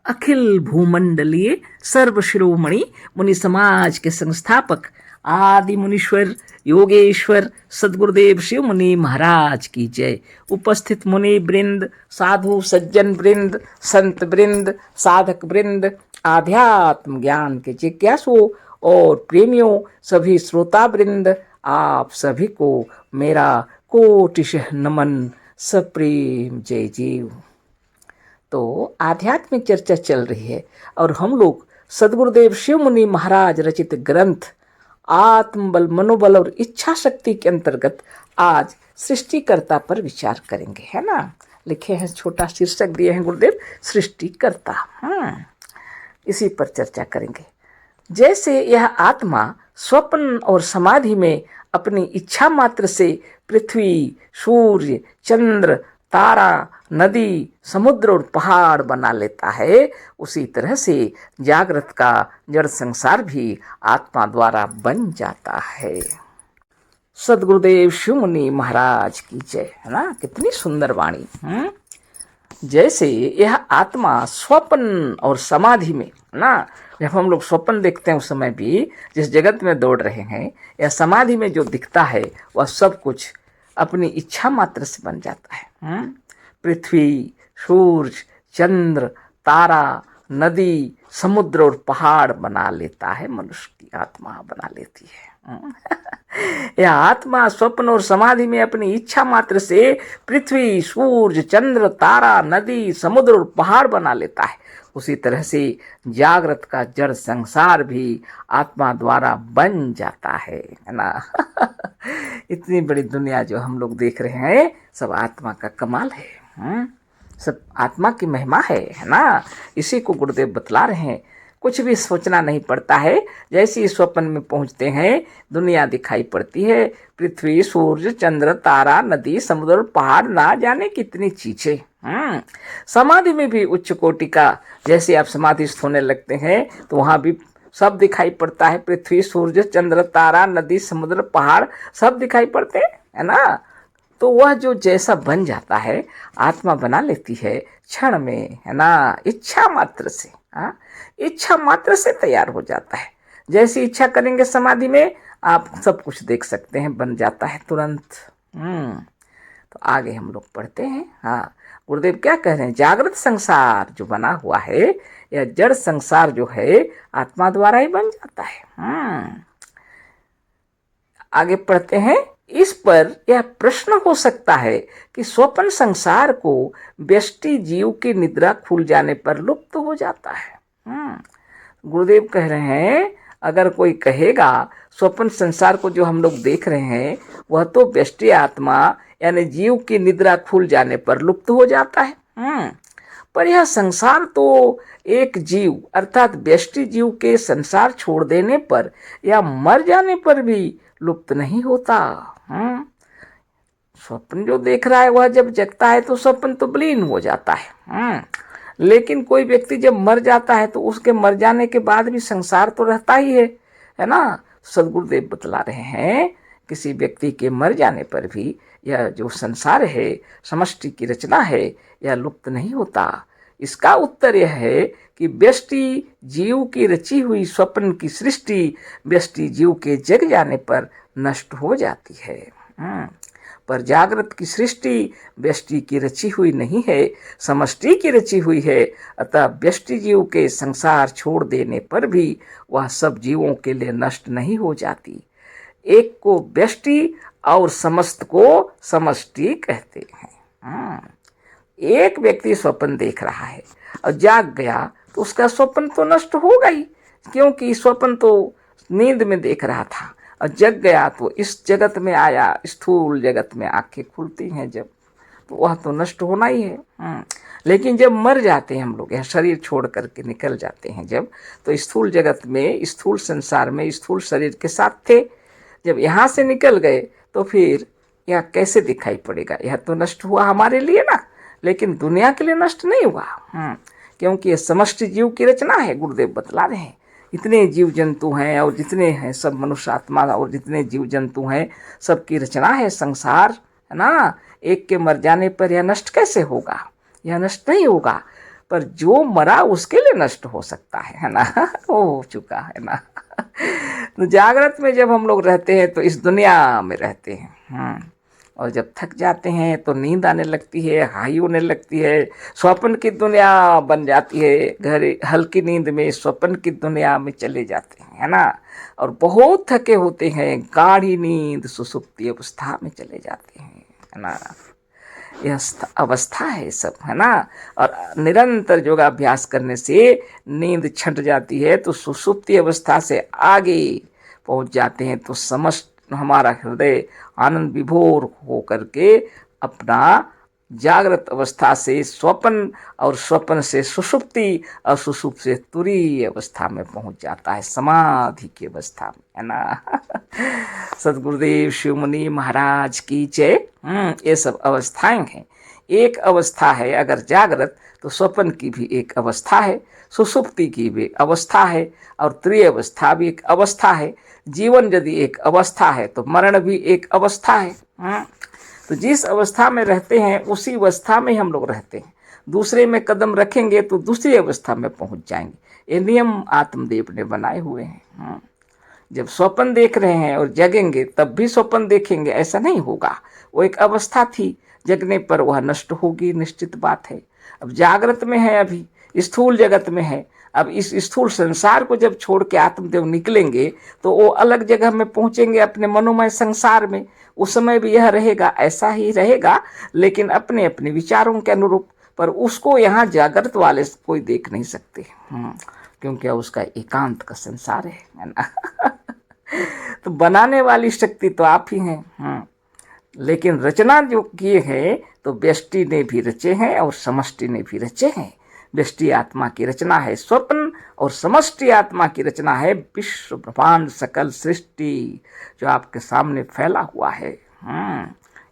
अखिल भूमंडलीय सर्वशिरोमणि मुनि समाज के संस्थापक आदि मुनीश्वर योगेश्वर सदगुरुदेव शिव मुनि महाराज की जय। उपस्थित मुनि वृंद, साधु सज्जन वृंद, संत वृंद, साधक वृंद, आध्यात्म ज्ञान के जिज्ञासुओं और प्रेमियों, सभी श्रोता वृंद, आप सभी को मेरा कोटिशः नमन, सप्रेम जय जीव। तो आध्यात्मिक चर्चा चल रही है और हम लोग सदगुरुदेव शिव मुनि महाराज रचित ग्रंथ आत्मबल, मनोबल और इच्छा शक्ति के अंतर्गत आज सृष्टिकर्ता पर विचार करेंगे, है ना। लिखे हैं, छोटा शीर्षक दिए हैं गुरुदेव, सृष्टिकर्ता। इसी पर चर्चा करेंगे। जैसे यह आत्मा स्वप्न और समाधि में अपनी इच्छा मात्र से पृथ्वी, सूर्य, चंद्र, तारा, नदी, समुद्र और पहाड़ बना लेता है, उसी तरह से जागृत का जड़ संसार भी आत्मा द्वारा बन जाता है। सदगुरुदेव शिव मुनि महाराज की जय, है ना। कितनी सुंदर वाणी। जैसे यह आत्मा स्वप्न और समाधि में ना, जब हम लोग स्वप्न देखते हैं उस समय भी जिस जगत में दौड़ रहे हैं, या समाधि में जो दिखता है वह सब कुछ अपनी इच्छा मात्र से बन जाता है। पृथ्वी, सूर्य, चंद्र, तारा, नदी, समुद्र और पहाड़ बना लेता है, मनुष्य की आत्मा बना लेती है। यह आत्मा स्वप्न और समाधि में अपनी इच्छा मात्र से पृथ्वी, सूर्य, चंद्र, तारा, नदी, समुद्र और पहाड़ बना लेता है। उसी तरह से जागृत का जड़ संसार भी आत्मा द्वारा बन जाता है ना। इतनी बड़ी दुनिया जो हम लोग देख रहे हैं, सब आत्मा का कमाल है। सब आत्मा की महिमा है ना। इसी को गुरुदेव बतला रहे हैं। कुछ भी सोचना नहीं पड़ता है। जैसे ही स्वप्न में पहुंचते हैं, दुनिया दिखाई पड़ती है। पृथ्वी, सूर्य, चंद्र, तारा, नदी, समुद्र, पहाड़, ना जाने कितनी चीजें। समाधि में भी उच्च कोटि का, जैसे आप समाधिस्थ होने लगते हैं तो वहां भी सब दिखाई पड़ता है। पृथ्वी, सूर्य, चंद्र, तारा, नदी, समुद्र, पहाड़ सब दिखाई पड़ते हैं, है ना। तो वह जो जैसा बन जाता है, आत्मा बना लेती है क्षण में, है ना। इच्छा मात्र से, इच्छा मात्र से तैयार हो जाता है। जैसी इच्छा करेंगे समाधि में, आप सब कुछ देख सकते हैं, बन जाता है तुरंत। तो आगे हम लोग पढ़ते हैं। गुरुदेव क्या कह रहे हैं? जागृत संसार जो बना हुआ है, यह जड़ संसार जो है आत्मा द्वारा ही बन जाता है। आगे पढ़ते हैं। इस पर यह प्रश्न हो सकता है कि स्वप्न संसार को व्यष्टि जीव की निद्रा खुल जाने पर लुप्त हो जाता है। गुरुदेव कह रहे हैं, अगर कोई कहेगा स्वप्न संसार को जो हम लोग देख रहे हैं वह तो व्यष्टि आत्मा यानी जीव की निद्रा खुल जाने पर लुप्त हो जाता है, पर यह संसार तो एक जीव अर्थात व्यष्टि जीव के संसार छोड़ देने पर या मर जाने पर भी लुप्त नहीं होता। स्वप्न जो देख रहा है वह जब जगता है तो स्वप्न तो विलीन हो जाता है। लेकिन कोई व्यक्ति जब मर जाता है तो उसके मर जाने के बाद भी संसार तो रहता ही है ना। सदगुरुदेव बतला रहे हैं, किसी व्यक्ति के मर जाने पर भी यह जो संसार है, समष्टि की रचना है, यह लुप्त नहीं होता। इसका उत्तर यह है कि व्यष्टि जीव की रची हुई स्वप्न की सृष्टि व्यष्टि जीव के जग जाने पर नष्ट हो जाती है, पर जागृत की सृष्टि व्यष्टि की रची हुई नहीं है, समष्टि की रची हुई है। अतः व्यष्टि जीव के संसार छोड़ देने पर भी वह सब जीवों के लिए नष्ट नहीं हो जाती। एक को व्यष्टि और समस्त को समष्टि कहते हैं। एक व्यक्ति स्वप्न देख रहा है और जाग गया तो उसका स्वप्न तो नष्ट होगा ही, क्योंकि स्वप्न तो नींद में देख रहा था और जग गया तो इस जगत में आया, स्थूल जगत में आंखें खुलती हैं जब, तो वह तो नष्ट होना ही है। लेकिन जब मर जाते हैं हम लोग, यह शरीर छोड़ करके निकल जाते हैं जब, तो स्थूल जगत में, स्थूल संसार में, स्थूल शरीर के साथ थे। जब यहाँ से निकल गए तो फिर यह कैसे दिखाई पड़ेगा? यह तो नष्ट हुआ हमारे लिए ना, लेकिन दुनिया के लिए नष्ट नहीं हुआ, क्योंकि यह समष्टि जीव की रचना है। गुरुदेव बतला रहे हैं, इतने जीव जंतु हैं और जितने हैं सब मनुष्य आत्मा और जितने जीव जंतु हैं सबकी रचना है संसार, है ना। एक के मर जाने पर यह नष्ट कैसे होगा? यह नष्ट नहीं होगा, पर जो मरा उसके लिए नष्ट हो सकता है ना। हो चुका है ना। तो जागृत में जब हम लोग रहते हैं तो इस दुनिया में रहते हैं, और जब थक जाते हैं तो नींद आने लगती है, हाई होने लगती है, स्वप्न की दुनिया बन जाती है। घर हल्की नींद में स्वप्न की दुनिया में चले जाते हैं, है ना। और बहुत थके होते हैं, गाढ़ी नींद सुषुप्ति अवस्था में चले जाते हैं, है ना। यह अवस्था है सब, है ना। और निरंतर योगाभ्यास करने से नींद छंट जाती है तो सुषुप्ति अवस्था से आगे पहुंच जाते हैं, तो समस्त हमारा हृदय आनंद विभोर हो करके अपना जागृत अवस्था से स्वप्न और स्वप्न से सुषुप्ति और सुषुप्ति से तुरीय अवस्था में पहुंच जाता है, समाधि की अवस्था में, है ना। सदगुरुदेव शिव मुनि महाराज की जय। ये सब अवस्थाएं हैं। एक अवस्था है अगर जागृत, तो स्वप्न की भी एक अवस्था है, सुषुप्ति की भी अवस्था है, और तुरीय अवस्था भी एक अवस्था है। जीवन यदि एक अवस्था है तो मरण भी एक अवस्था है। तो जिस अवस्था में रहते हैं उसी अवस्था में हम लोग रहते हैं। दूसरे में कदम रखेंगे तो दूसरी अवस्था में पहुंच जाएंगे। ये नियम आत्मदेव ने बनाए हुए हैं। जब स्वप्न देख रहे हैं और जगेंगे तब भी स्वप्न देखेंगे, ऐसा नहीं होगा। वो एक अवस्था थी, जगने पर वह नष्ट होगी, निश्चित बात है। अब जागृत में है, अभी स्थूल जगत में है। अब इस स्थूल संसार को जब छोड़ के आत्मदेव निकलेंगे तो वो अलग जगह में पहुंचेंगे, अपने मनोमय संसार में। उस समय भी यह रहेगा, ऐसा ही रहेगा, लेकिन अपने अपने विचारों के अनुरूप। पर उसको यहाँ जागृत वाले कोई देख नहीं सकते, क्योंकि उसका एकांत का संसार है ना। तो बनाने वाली शक्ति तो आप ही हैं, लेकिन रचना जो किए हैं तो व्यष्टि ने भी रचे हैं और समष्टि ने भी रचे हैं। व्यष्टि आत्मा की रचना है स्वप्न, और समष्टि आत्मा की रचना है विश्व ब्रह्मांड सकल सृष्टि जो आपके सामने फैला हुआ है।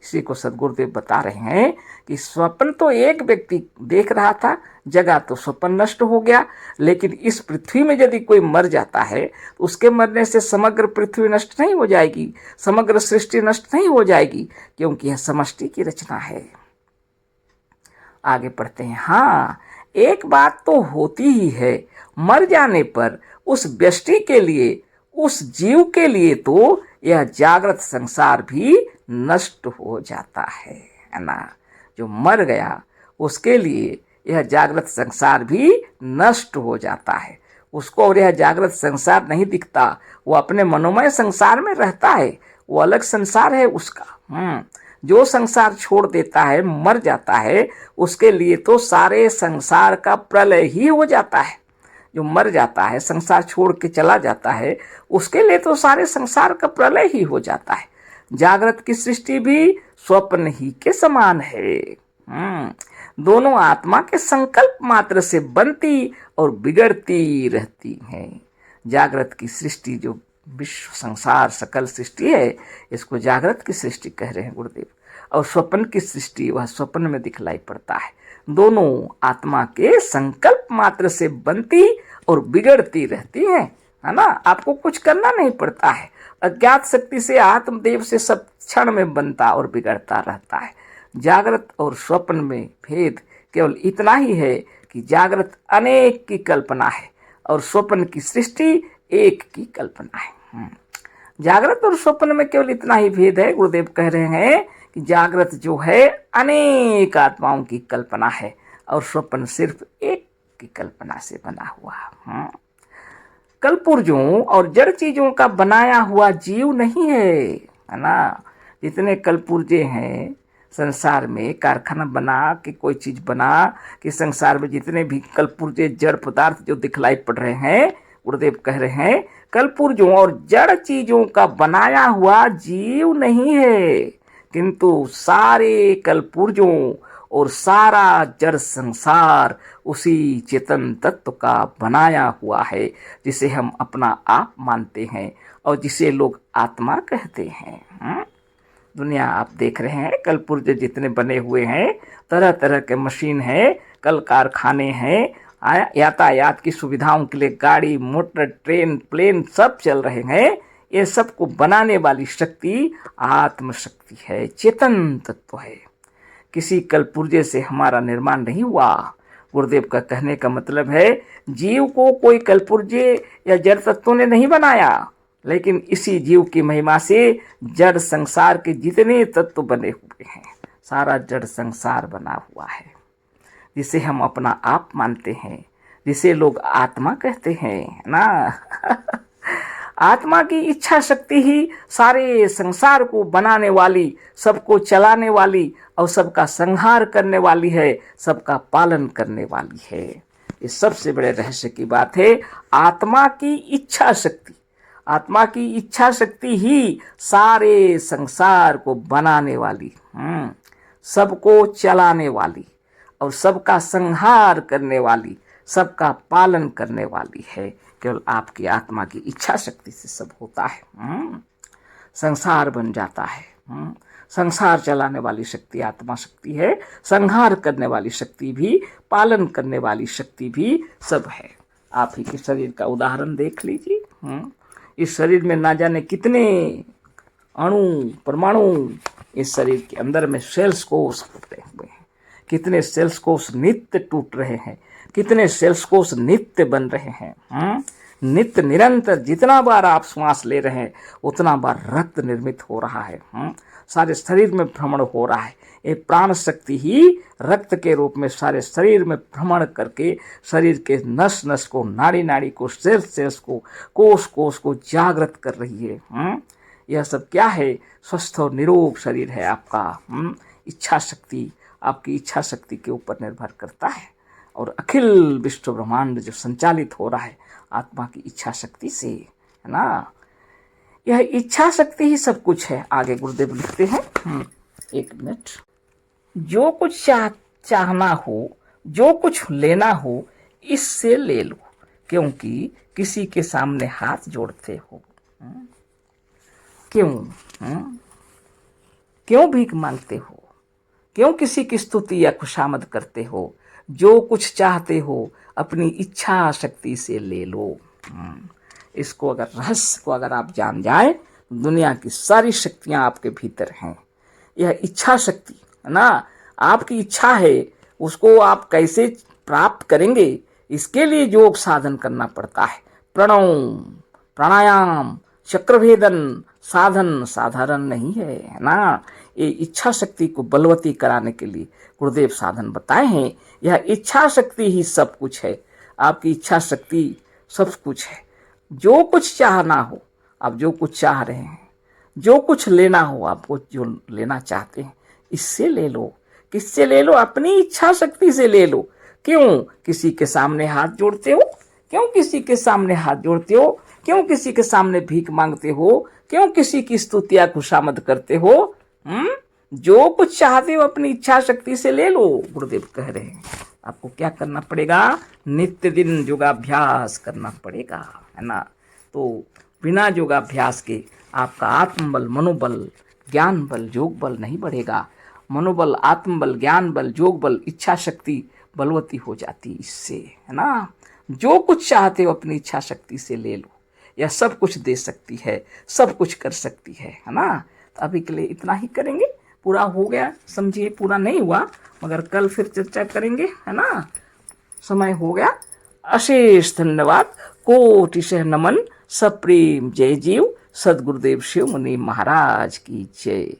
इसी को सदगुरुदेव बता रहे हैं कि स्वप्न तो एक व्यक्ति देख रहा था, जगह तो स्वप्न नष्ट हो गया, लेकिन इस पृथ्वी में यदि कोई मर जाता है तो उसके मरने से समग्र पृथ्वी नष्ट नहीं हो जाएगी, समग्र सृष्टि नष्ट नहीं हो जाएगी, क्योंकि यह समष्टि की रचना है। आगे पढ़ते हैं। हाँ, एक बात तो होती ही है, मर जाने पर उस व्यष्टि के लिए, उस जीव के लिए तो यह जागृत संसार भी नष्ट हो जाता है ना। जो मर गया उसके लिए यह जागृत संसार भी नष्ट हो जाता है। उसको और यह जागृत संसार नहीं दिखता, वो अपने मनोमय संसार में रहता है, वो अलग संसार है उसका। जो संसार छोड़ देता है, मर जाता है, उसके लिए तो सारे संसार का प्रलय ही हो जाता है। जो मर जाता है, संसार छोड़ के चला जाता है, उसके लिए तो सारे संसार का प्रलय ही हो जाता है। जागृत की सृष्टि भी स्वप्न ही के समान है। दोनों आत्मा के संकल्प मात्र से बनती और बिगड़ती रहती है। जागृत की सृष्टि जो विश्व संसार सकल सृष्टि है, इसको जागृत की सृष्टि कह रहे हैं गुरुदेव। और स्वप्न की सृष्टि वह स्वप्न में दिखलाई पड़ता है। दोनों आत्मा के संकल्प मात्र से बनती और बिगड़ती रहती है ना। आपको कुछ करना नहीं पड़ता है। अज्ञात शक्ति से, आत्मदेव से सब क्षण में बनता और बिगड़ता रहता है। जागृत और स्वप्न में भेद केवल इतना ही है कि जागृत अनेक की कल्पना है और स्वप्न की सृष्टि एक की कल्पना है। जागृत और स्वप्न में केवल इतना ही भेद है। गुरुदेव कह रहे हैं कि जागृत जो है अनेक आत्माओं की कल्पना है और स्वप्न सिर्फ एक की कल्पना से बना हुआ। कलपुर्जों और जड़ चीजों का बनाया हुआ जीव नहीं है ना। जितने कलपुर्जे हैं संसार में, कारखाना बना के कोई चीज बना कि संसार में जितने भी कलपुर्जे जड़ पदार्थ जो दिखलाई पड़ रहे हैं, गुरुदेव कह रहे हैं कलपुर्जों और जड़ चीजों का बनाया हुआ जीव नहीं है, किंतु सारे कलपुर्जों और सारा जड़ संसार उसी चेतन तत्व का बनाया हुआ है, जिसे हम अपना आप मानते हैं और जिसे लोग आत्मा कहते हैं। दुनिया आप देख रहे हैं, कलपुर्जे जितने बने हुए हैं, तरह तरह के मशीन है, कल कारखाने हैं, यातायात की सुविधाओं के लिए गाड़ी, मोटर, ट्रेन, प्लेन सब चल रहे हैं। ये सब को बनाने वाली शक्ति आत्मशक्ति है, चेतन तत्व है। किसी कलपुर्जे से हमारा निर्माण नहीं हुआ। गुरुदेव का कहने का मतलब है जीव को कोई कलपुर्जे या जड़ तत्वों ने नहीं बनाया, लेकिन इसी जीव की महिमा से जड़ संसार के जितने तत्व बने हुए हैं, सारा जड़ संसार बना हुआ है, जिसे हम अपना आप मानते हैं, जिसे लोग आत्मा कहते हैं ना। आत्मा की इच्छा शक्ति ही सारे संसार को बनाने वाली, सबको चलाने वाली और सबका संहार करने वाली है, सबका पालन करने वाली है। ये सबसे बड़े रहस्य की बात है। आत्मा की इच्छा शक्ति, आत्मा की इच्छा शक्ति ही सारे संसार को बनाने वाली, सबको चलाने वाली और सबका संहार करने वाली, सबका पालन करने वाली है। केवल आपकी आत्मा की इच्छा शक्ति से सब होता है। संसार बन जाता है। संसार चलाने वाली शक्ति आत्मा शक्ति है, संहार करने वाली शक्ति भी, पालन करने वाली शक्ति भी सब है। आप ही के शरीर का उदाहरण देख लीजिए। इस शरीर में ना जाने कितने अणु परमाणु इस शरीर के अंदर में सेल्स कोष फूटे हुए हैं, कितने सेल्स कोष नित्य टूट रहे हैं, कितने सेल्स कोष नित्य बन रहे हैं। नित्य निरंतर जितना बार आप श्वास ले रहे हैं उतना बार रक्त निर्मित हो रहा है, सारे शरीर में भ्रमण हो रहा है। ये प्राण शक्ति ही रक्त के रूप में सारे शरीर में भ्रमण करके शरीर के नस नस को, नाड़ी नाड़ी को, सेल्स सेल्स को, कोष कोष को जागृत कर रही है। यह सब क्या है? स्वस्थ और निरोग शरीर है आपका। इच्छा शक्ति, आपकी इच्छा शक्ति के ऊपर निर्भर करता है। और अखिल विश्व ब्रह्मांड जो संचालित हो रहा है आत्मा की इच्छा शक्ति से, है ना। यह इच्छा शक्ति ही सब कुछ है। आगे गुरुदेव लिखते हैं, एक मिनट। जो कुछ चाहना हो, जो कुछ लेना हो, इससे ले लो, क्योंकि किसी के सामने हाथ जोड़ते हो। क्यों भीख मांगते हो? क्यों किसी की स्तुति या खुशामद करते हो? जो कुछ चाहते हो अपनी इच्छा शक्ति से ले लो। इसको अगर रहस्य को अगर आप जान जाए, दुनिया की सारी शक्तियां आपके भीतर हैं। यह इच्छा शक्ति है ना, आपकी इच्छा है, उसको आप कैसे प्राप्त करेंगे, इसके लिए योग साधन करना पड़ता है। प्रणव, प्राणायाम, चक्रभेदन साधन साधारण नहीं है ना। ये इच्छा शक्ति को बलवती कराने के लिए गुरुदेव साधन बताए हैं। यह इच्छा शक्ति ही सब कुछ है। आपकी इच्छा शक्ति सब कुछ है। जो कुछ चाहना हो, आप जो कुछ चाह रहे हैं, जो कुछ लेना हो, आपको जो लेना चाहते हैं, इससे ले लो। किससे ले लो? अपनी इच्छा शक्ति से ले लो। क्यों किसी के सामने हाथ जोड़ते हो? क्यों किसी के सामने हाथ जोड़ते हो? क्यों किसी के सामने भीख मांगते हो? क्यों किसी की स्तुतियां खुशामद करते हो? जो कुछ चाहते हो अपनी इच्छा शक्ति से ले लो। गुरुदेव कह रहे हैं आपको क्या करना पड़ेगा? नित्य दिन योगाभ्यास करना पड़ेगा, है ना। तो बिना योगाभ्यास के आपका आत्मबल, मनोबल, ज्ञान बल, योग बल नहीं बढ़ेगा। मनोबल, आत्मबल, ज्ञान बल, योग बल, इच्छा शक्ति बलवती हो जाती इससे, है ना। जो कुछ चाहते हो अपनी इच्छा शक्ति से ले लो। यह सब कुछ दे सकती है, सब कुछ कर सकती है ना। तो अभी के लिए इतना ही करेंगे। पूरा हो गया समझिए, पूरा नहीं हुआ मगर कल फिर चर्चा करेंगे, है ना। समय हो गया। अशेष धन्यवाद, कोटिशः नमन, सप्रेम जय जीव। सद्गुरुदेव शिव मुनि महाराज की जय।